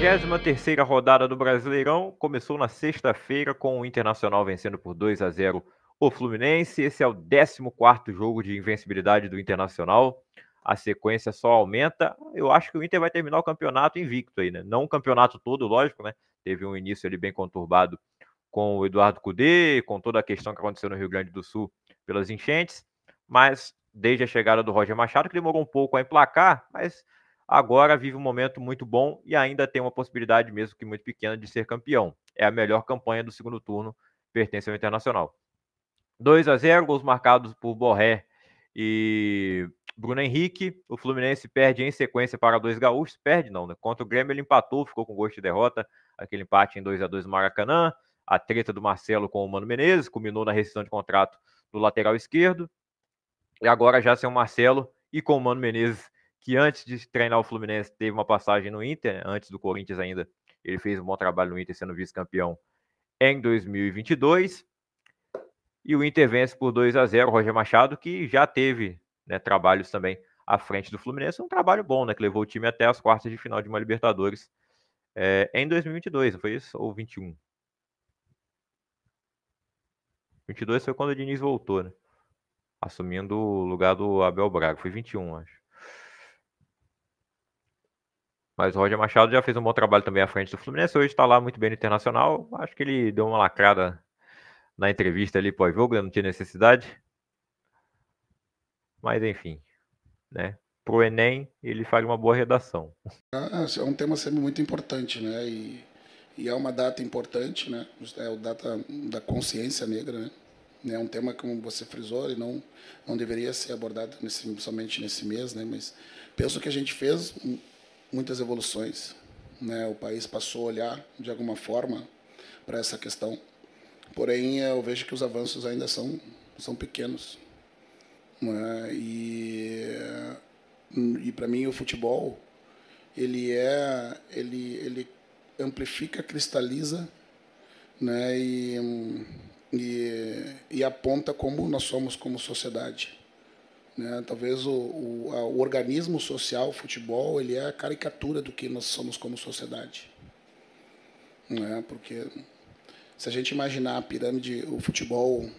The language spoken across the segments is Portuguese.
33ª rodada do Brasileirão começou na sexta-feira com o Internacional vencendo por 2-0 o Fluminense. Esse é o 14º jogo de invencibilidade do Internacional. A sequência só aumenta. Eu acho que o Inter vai terminar o campeonato invicto aí, né? Não o campeonato todo, lógico, né? Teve um início ali bem conturbado com o Eduardo Cudê, com toda a questão que aconteceu no Rio Grande do Sul pelas enchentes, mas desde a chegada do Roger Machado, que demorou um pouco a emplacar, mas agora vive um momento muito bom e ainda tem uma possibilidade, mesmo que muito pequena, de ser campeão. É a melhor campanha do segundo turno, pertence ao Internacional. 2-0, gols marcados por Borré e Bruno Henrique. O Fluminense perde em sequência para dois gaúchos. Perde não, né? Contra o Grêmio ele empatou, ficou com gosto de derrota. Aquele empate em 2-2 no Maracanã. A treta do Marcelo com o Mano Menezes culminou na rescisão de contrato do lateral esquerdo. E agora já sem o Marcelo e com o Mano Menezes, que antes de treinar o Fluminense teve uma passagem no Inter, antes do Corinthians ainda. Ele fez um bom trabalho no Inter, sendo vice-campeão em 2022. E o Inter vence por 2-0, Roger Machado, que já teve, né, trabalhos também à frente do Fluminense. Um trabalho bom, né, que levou o time até as quartas de final de uma Libertadores em 2022, não foi isso? Ou 21? 22 foi quando o Diniz voltou, né? Assumindo o lugar do Abel Braga. Foi 21, acho. Mas o Roger Machado já fez um bom trabalho também à frente do Fluminense. Hoje está lá muito bem no Internacional. Acho que ele deu uma lacrada na entrevista ali pós-jogo, né? Não tinha necessidade. Mas enfim, né? Pro Enem, ele faria uma boa redação. É um tema sempre muito importante, né? E é uma data importante, né? É a data da consciência negra, né? É um tema, como você frisou, ele não deveria ser abordado somente nesse mês, né? Mas penso que a gente fez muitas evoluções, né? O país passou a olhar de alguma forma para essa questão. Porém, eu vejo que os avanços ainda são pequenos, né? E para mim o futebol ele amplifica, cristaliza, né, e aponta como nós somos como sociedade, né? Talvez o organismo social, o futebol, ele é a caricatura do que nós somos como sociedade, né? Porque se a gente imaginar a pirâmide, futebol.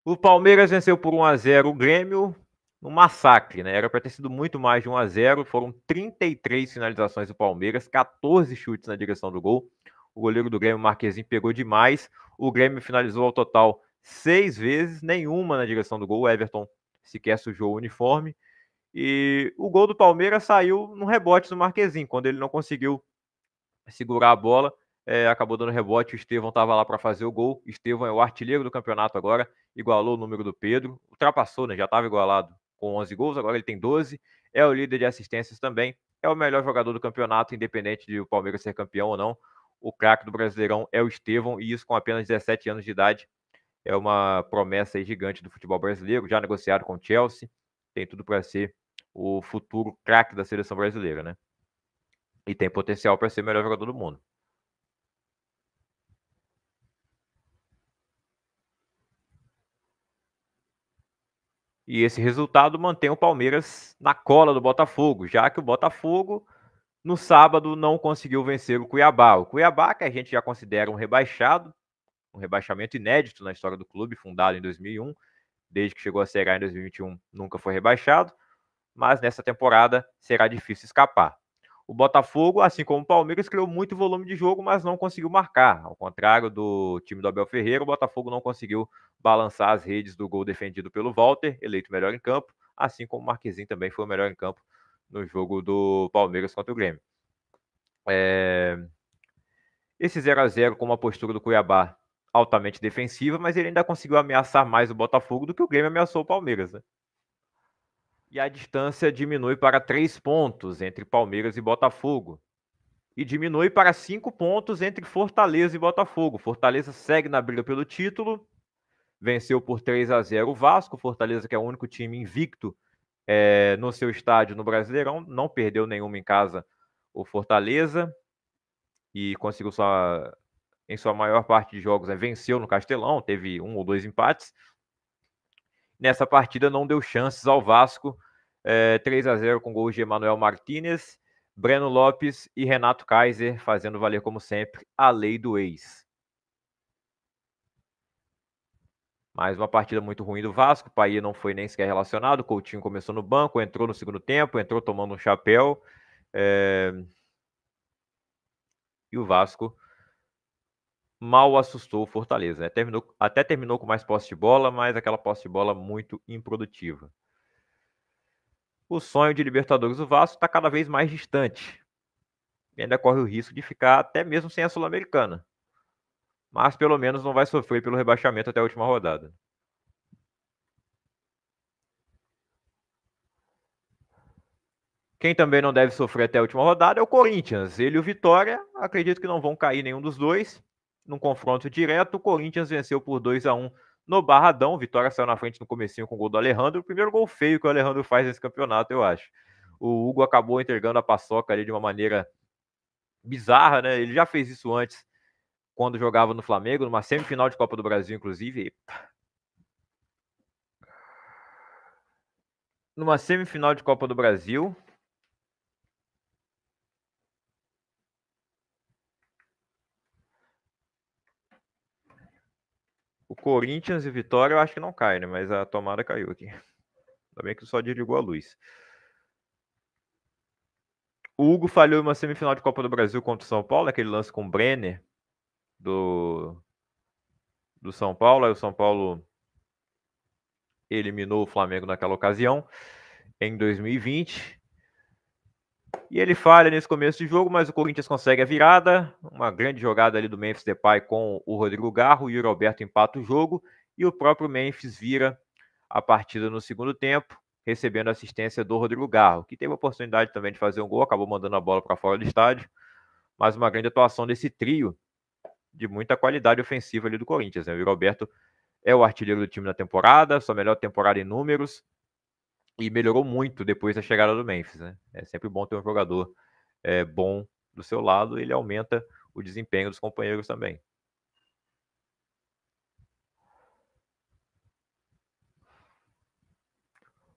O Palmeiras venceu por 1-0 o Grêmio, um massacre, né? Era para ter sido muito mais de 1-0. Foram 33 finalizações do Palmeiras, 14 chutes na direção do gol. O goleiro do Grêmio, Marquezinho, pegou demais. O Grêmio finalizou ao total 6 vezes, nenhuma na direção do gol. O Everton sequer sujou o uniforme. E o gol do Palmeiras saiu no rebote do Marquezinho, quando ele não conseguiu segurar a bola, acabou dando rebote. O Estevão estava lá para fazer o gol. Estevão é o artilheiro do campeonato agora, igualou o número do Pedro, ultrapassou, né? Já estava igualado com 11 gols, agora ele tem 12. É o líder de assistências também, é o melhor jogador do campeonato, independente de o Palmeiras ser campeão ou não. O craque do Brasileirão é o Estevão, e isso com apenas 17 anos de idade. É uma promessa gigante do futebol brasileiro, já negociado com o Chelsea, tem tudo para ser o futuro craque da seleção brasileira, né? E tem potencial para ser o melhor jogador do mundo. E esse resultado mantém o Palmeiras na cola do Botafogo, já que o Botafogo, no sábado, não conseguiu vencer o Cuiabá. O Cuiabá, que a gente já considera um rebaixado, um rebaixamento inédito na história do clube, fundado em 2001, desde que chegou a Série A em 2021, nunca foi rebaixado, mas nessa temporada será difícil escapar. O Botafogo, assim como o Palmeiras, criou muito volume de jogo, mas não conseguiu marcar. Ao contrário do time do Abel Ferreira, o Botafogo não conseguiu balançar as redes do gol defendido pelo Walter, eleito melhor em campo, assim como o Marquezinho também foi o melhor em campo no jogo do Palmeiras contra o Grêmio. Esse 0-0 com uma postura do Cuiabá altamente defensiva, mas ele ainda conseguiu ameaçar mais o Botafogo do que o Grêmio ameaçou o Palmeiras, né? E a distância diminui para 3 pontos entre Palmeiras e Botafogo. E diminui para 5 pontos entre Fortaleza e Botafogo. Fortaleza segue na briga pelo título, venceu por 3-0 o Vasco. Fortaleza, que é o único time invicto no seu estádio no Brasileirão, não perdeu nenhuma em casa o Fortaleza e conseguiu em sua maior parte de jogos, venceu no Castelão, teve 1 ou 2 empates. Nessa partida não deu chances ao Vasco, 3-0 com gols de Emanuel Martínez, Breno Lopes e Renato Kaiser fazendo valer, como sempre, a lei do ex. Mais uma partida muito ruim do Vasco. O Paia não foi nem sequer relacionado. O Coutinho começou no banco, entrou no segundo tempo, entrou tomando um chapéu. E o Vasco mal assustou o Fortaleza. Até terminou com mais posse de bola, mas aquela posse de bola muito improdutiva. O sonho de Libertadores do Vasco está cada vez mais distante. E ainda corre o risco de ficar até mesmo sem a Sul-Americana. Mas pelo menos não vai sofrer pelo rebaixamento até a última rodada. Quem também não deve sofrer até a última rodada é o Corinthians. Ele e o Vitória, acredito que não vão cair nenhum dos dois. Num confronto direto, o Corinthians venceu por 2-1 no Barradão. Vitória saiu na frente no comecinho com o gol do Alejandro. O primeiro gol feio que o Alejandro faz nesse campeonato, eu acho. O Hugo acabou entregando a paçoca ali de uma maneira bizarra, né? Ele já fez isso antes, quando jogava no Flamengo, numa semifinal de Copa do Brasil, inclusive. Numa semifinal de Copa do Brasil. O Corinthians e Vitória eu acho que não cai, né? Mas a tomada caiu aqui. Ainda bem que só desligou a luz. O Hugo falhou em uma semifinal de Copa do Brasil contra o São Paulo, aquele lance com o Brenner do São Paulo. Aí o São Paulo eliminou o Flamengo naquela ocasião, em 2020. E ele falha nesse começo de jogo, mas o Corinthians consegue a virada. Uma grande jogada ali do Memphis Depay com o Rodrigo Garro. E o Roberto empata o jogo. E o próprio Memphis vira a partida no segundo tempo, recebendo a assistência do Rodrigo Garro, que teve a oportunidade também de fazer um gol, acabou mandando a bola para fora do estádio. Mas uma grande atuação desse trio de muita qualidade ofensiva ali do Corinthians, né? O Roberto é o artilheiro do time na temporada, sua melhor temporada em números, e melhorou muito depois da chegada do Memphis, né? É sempre bom ter um jogador bom do seu lado, ele aumenta o desempenho dos companheiros também.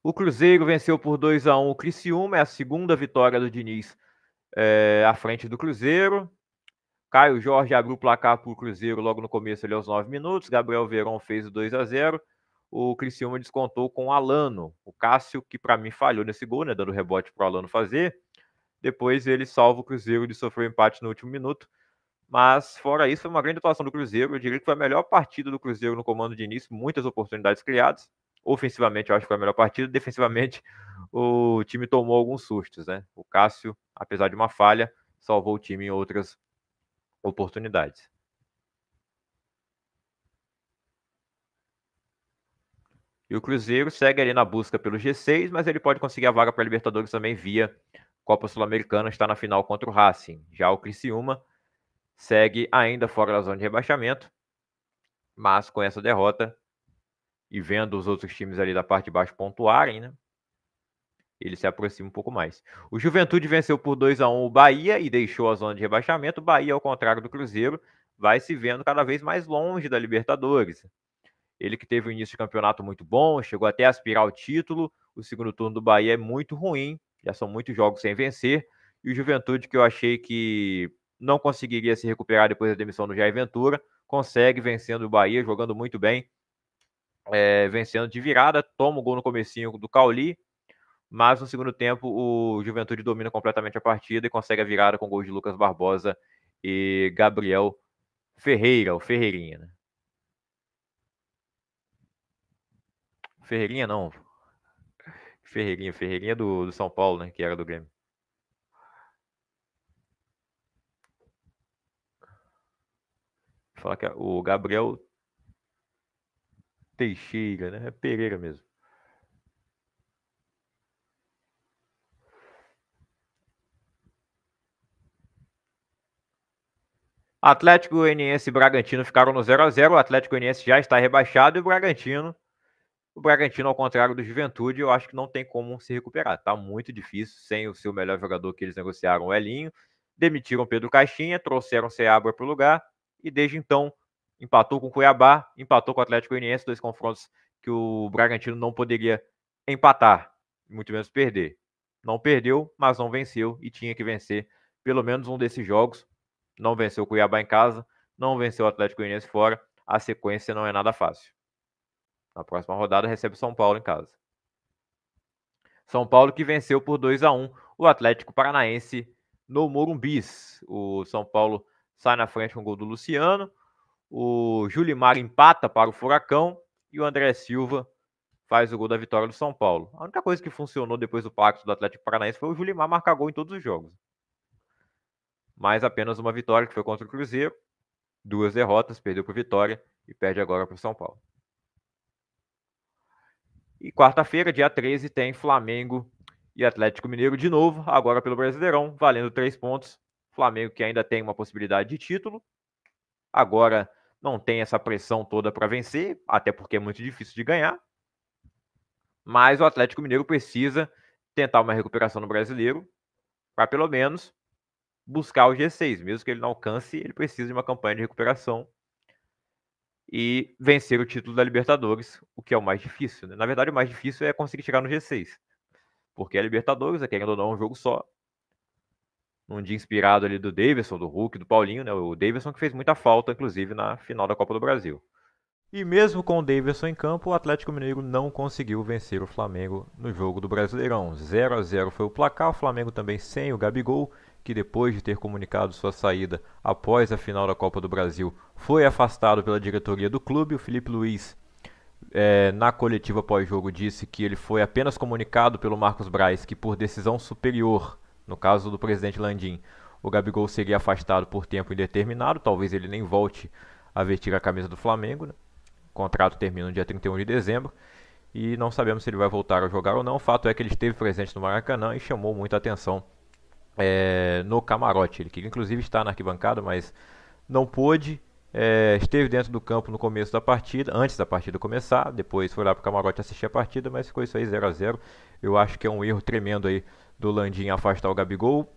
O Cruzeiro venceu por 2-1 o Criciúma, é a segunda vitória do Diniz à frente do Cruzeiro. Caio Jorge abriu o placar para o Cruzeiro logo no começo, ali aos 9 minutos. Gabriel Veron fez o 2-0. O Criciúma descontou com o Alano. O Cássio, que para mim falhou nesse gol, né, dando rebote para o Alano fazer. Depois ele salva o Cruzeiro de sofrer um empate no último minuto. Mas, fora isso, foi uma grande atuação do Cruzeiro. Eu diria que foi a melhor partida do Cruzeiro no comando de início. Muitas oportunidades criadas. Ofensivamente, eu acho que foi a melhor partida. Defensivamente, o time tomou alguns sustos, né? O Cássio, apesar de uma falha, salvou o time em outras oportunidades. E o Cruzeiro segue ali na busca pelo G6, mas ele pode conseguir a vaga para a Libertadores também via Copa Sul-Americana, está na final contra o Racing. Já o Criciúma segue ainda fora da zona de rebaixamento, mas com essa derrota e vendo os outros times ali da parte de baixo pontuarem, né? Ele se aproxima um pouco mais. O Juventude venceu por 2-1 o Bahia e deixou a zona de rebaixamento. O Bahia, ao contrário do Cruzeiro, vai se vendo cada vez mais longe da Libertadores. Ele que teve um início de campeonato muito bom, chegou até a aspirar ao título. O segundo turno do Bahia é muito ruim, já são muitos jogos sem vencer. E o Juventude, que eu achei que não conseguiria se recuperar depois da demissão do Jair Ventura, consegue vencendo o Bahia, jogando muito bem, vencendo de virada, toma o gol no comecinho do Cauli, mas no segundo tempo o Juventude domina completamente a partida e consegue a virada com gols de Lucas Barbosa e Gabriel Ferreira, o Ferreirinha, né? Ferreirinha não. Ferreirinha do São Paulo, né? Que era do Grêmio. Vou falar que é o Gabriel Teixeira, né? É Pereira mesmo. Atlético Goianiense e Bragantino ficaram no 0-0. O Atlético Goianiense já está rebaixado e o Bragantino, ao contrário do Juventude, eu acho que não tem como se recuperar. Tá muito difícil, sem o seu melhor jogador que eles negociaram, o Elinho. Demitiram Pedro Caixinha, trouxeram o Seabra para o lugar e desde então empatou com o Cuiabá, empatou com o Atlético Goianiense, 2 confrontos que o Bragantino não poderia empatar, muito menos perder. Não perdeu, mas não venceu e tinha que vencer pelo menos um desses jogos. Não venceu o Cuiabá em casa, não venceu o Atlético Goianiense fora. A sequência não é nada fácil. Na próxima rodada recebe São Paulo em casa. São Paulo que venceu por 2-1 o Atlético Paranaense no Morumbis. O São Paulo sai na frente com o gol do Luciano. O Julimar empata para o Furacão e o André Silva faz o gol da vitória do São Paulo. A única coisa que funcionou depois do pacto do Atlético Paranaense foi o Julimar marcar gol em todos os jogos. Mas apenas uma vitória, que foi contra o Cruzeiro. 2 derrotas, perdeu para o Vitória e perde agora para o São Paulo. E quarta-feira, dia 13, tem Flamengo e Atlético Mineiro de novo, agora pelo Brasileirão, valendo 3 pontos. Flamengo que ainda tem uma possibilidade de título. Agora não tem essa pressão toda para vencer, até porque é muito difícil de ganhar. Mas o Atlético Mineiro precisa tentar uma recuperação no Brasileiro para pelo menos buscar o G6. Mesmo que ele não alcance, ele precisa de uma campanha de recuperação e vencer o título da Libertadores, o que é o mais difícil, né? Na verdade, o mais difícil é conseguir chegar no G6. Porque a Libertadores, querendo ou não, é um jogo só. Num dia inspirado ali do Davidson, do Hulk, do Paulinho, né? O Davidson que fez muita falta, inclusive, na final da Copa do Brasil. E mesmo com o Davidson em campo, o Atlético Mineiro não conseguiu vencer o Flamengo no jogo do Brasileirão. 0-0 foi o placar, o Flamengo também sem o Gabigol, que depois de ter comunicado sua saída após a final da Copa do Brasil, foi afastado pela diretoria do clube. O Felipe Luiz, na coletiva pós-jogo, disse que ele foi apenas comunicado pelo Marcos Braz que por decisão superior, no caso do presidente Landim, o Gabigol seria afastado por tempo indeterminado, talvez ele nem volte a vestir a camisa do Flamengo, né? O contrato termina no dia 31 de dezembro e não sabemos se ele vai voltar a jogar ou não. O fato é que ele esteve presente no Maracanã e chamou muita atenção no camarote. Ele queria inclusive estar na arquibancada, mas não pôde. Esteve dentro do campo no começo da partida, antes da partida começar, depois foi lá para o camarote assistir a partida, mas ficou isso aí 0-0. Eu acho que é um erro tremendo aí do Landim afastar o Gabigol.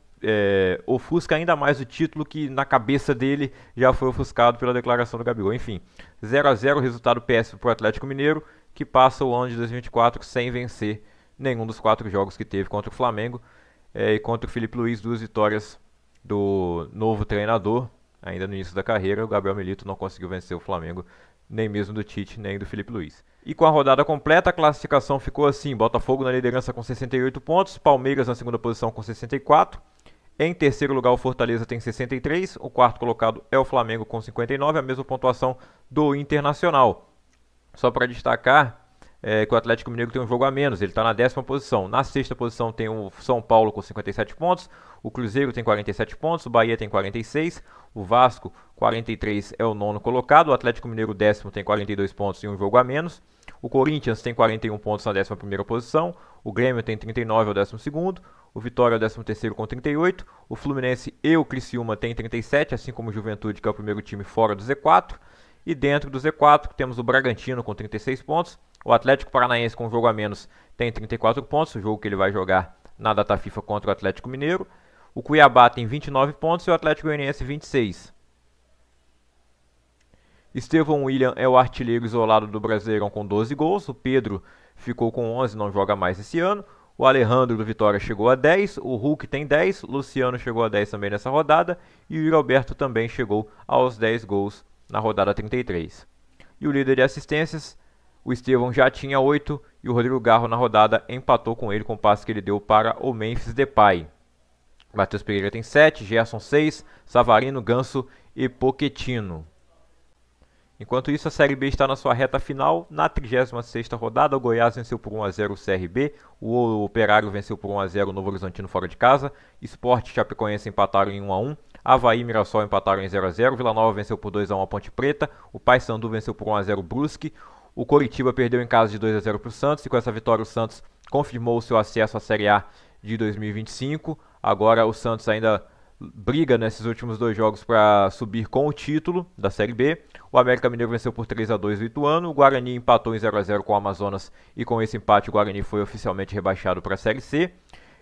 Ofusca ainda mais o título que na cabeça dele já foi ofuscado pela declaração do Gabigol. Enfim, 0-0, resultado péssimo para o Atlético Mineiro, que passa o ano de 2024 sem vencer nenhum dos 4 jogos que teve contra o Flamengo e contra o Felipe Luiz, 2 vitórias do novo treinador, ainda no início da carreira. O Gabriel Milito não conseguiu vencer o Flamengo, nem mesmo do Tite, nem do Felipe Luiz. E com a rodada completa, a classificação ficou assim: Botafogo na liderança com 68 pontos, Palmeiras na segunda posição com 64, em terceiro lugar o Fortaleza tem 63, o quarto colocado é o Flamengo com 59, a mesma pontuação do Internacional. Só para destacar que o Atlético Mineiro tem um jogo a menos, ele está na 10ª posição. Na 6ª posição tem o São Paulo com 57 pontos, o Cruzeiro tem 47 pontos, o Bahia tem 46, o Vasco 43 é o 9º colocado, o Atlético Mineiro 10º tem 42 pontos e um jogo a menos, o Corinthians tem 41 pontos na 11ª posição, o Grêmio tem 39 ao 12º, o Vitória é o 13º com 38, o Fluminense e o Criciúma tem 37, assim como o Juventude, que é o primeiro time fora do Z4, e dentro do Z4 temos o Bragantino com 36 pontos, o Atlético Paranaense com um jogo a menos tem 34 pontos, o jogo que ele vai jogar na data FIFA contra o Atlético Mineiro. O Cuiabá tem 29 pontos e o Atlético Goianiense 26. Estevão William é o artilheiro isolado do Brasileirão com 12 gols. O Pedro ficou com 11, não joga mais esse ano. O Alejandro do Vitória chegou a 10. O Hulk tem 10. O Luciano chegou a 10 também nessa rodada. E o Yuri Alberto também chegou aos 10 gols na rodada 33. E o líder de assistências, o Estevão, já tinha 8 e o Rodrigo Garro na rodada empatou com ele com o passe que ele deu para o Memphis Depay. Matheus Pereira tem 7, Gerson 6, Savarino, Ganso e Pochettino. Enquanto isso, a Série B está na sua reta final. Na 36ª rodada, o Goiás venceu por 1-0 o CRB, o Operário venceu por 1-0 o Novo Horizontino fora de casa, Sport e Chapecoense empataram em 1-1, Avaí e Mirassol empataram em 0-0, Vila Nova venceu por 2-1 a Ponte Preta, o Paysandu venceu por 1-0 o Brusque, o Coritiba perdeu em casa de 2-0 para o Santos, e com essa vitória o Santos confirmou o seu acesso à Série A de 2025. Agora o Santos ainda briga nesses últimos 2 jogos para subir com o título da Série B. O América Mineiro venceu por 3-2 o Ituano, o Guarani empatou em 0-0 com o Amazonas e com esse empate o Guarani foi oficialmente rebaixado para a Série C.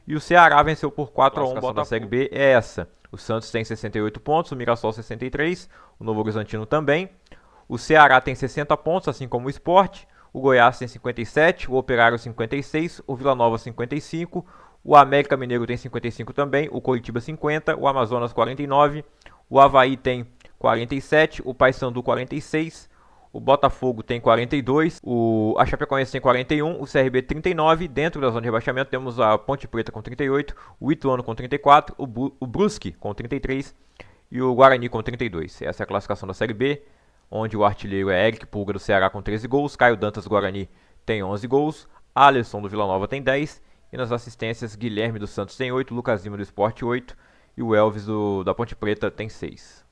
E o Ceará venceu por 4-1 o Botafogo. A Série B é essa: o Santos tem 68 pontos, o Mirassol 63, o Novo Horizontino também. O Ceará tem 60 pontos, assim como o Sport. O Goiás tem 57, o Operário 56, o Vila Nova 55, O América Mineiro tem 55 também, o Coritiba 50, o Amazonas 49, o Avaí tem 47, o Paysandu 46, o Botafogo tem 42, a Chapecoense tem 41, o CRB 39. Dentro da zona de rebaixamento temos a Ponte Preta com 38, o Ituano com 34, o Brusque com 33 e o Guarani com 32. Essa é a classificação da Série B, onde o artilheiro é Eric Pulga do Ceará com 13 gols, Caio Dantas do Guarani tem 11 gols, Alisson do Vila Nova tem 10, e nas assistências Guilherme dos Santos tem 8, Lucas Lima do Sport 8 e o Elvis da Ponte Preta tem 6.